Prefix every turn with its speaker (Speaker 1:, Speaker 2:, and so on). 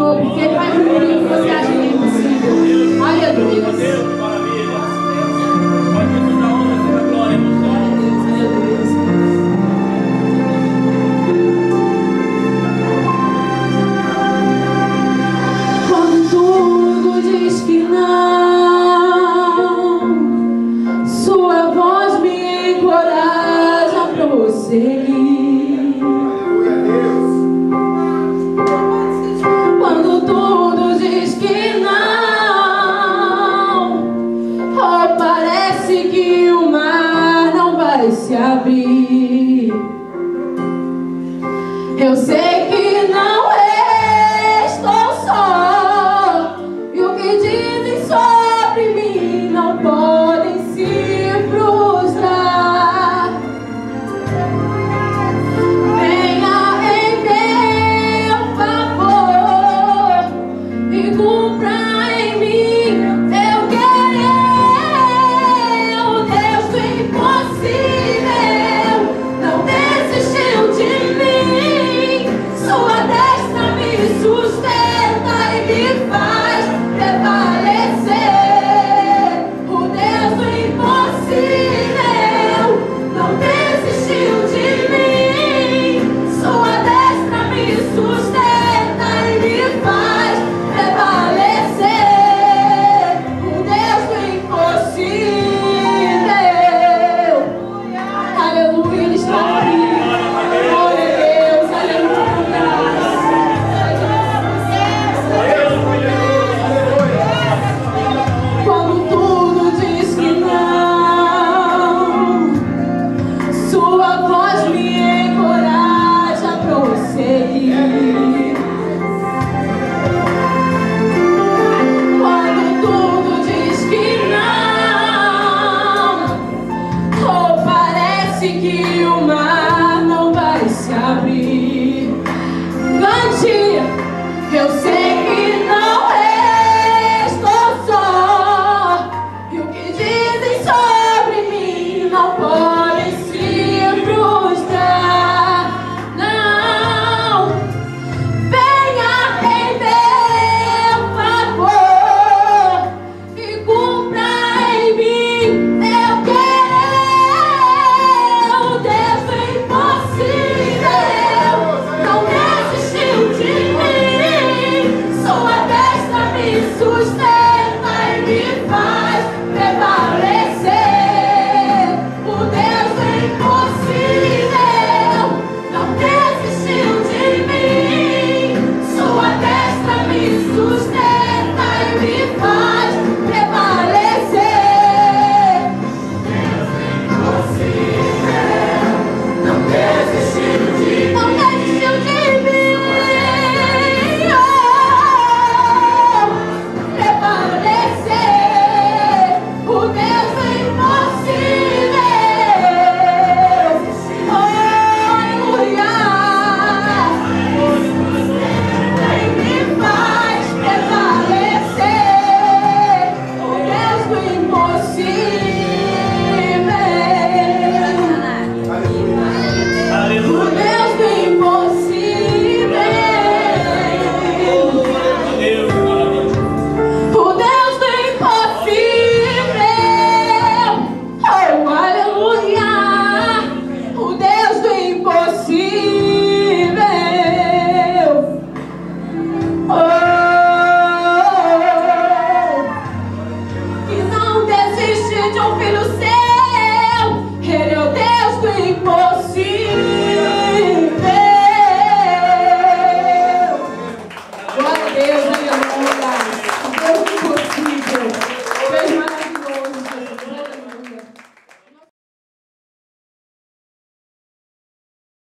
Speaker 1: Senhor, porque Ele vai cumprir o que você acha que é impossível. Aleluia. Quando tudo diz que não, oh, parece que o mar não vai se abrir. Eu sei que não estou só, e o que dizem sobre mim não podem se frustrar. Que o mar não vai se abrir. Cante, eu sei que não estou só, e o que dizem sobre mim não podem se frustrar. Não, venha em meu favor e cumpra em mim. Eu quero de um filho seu.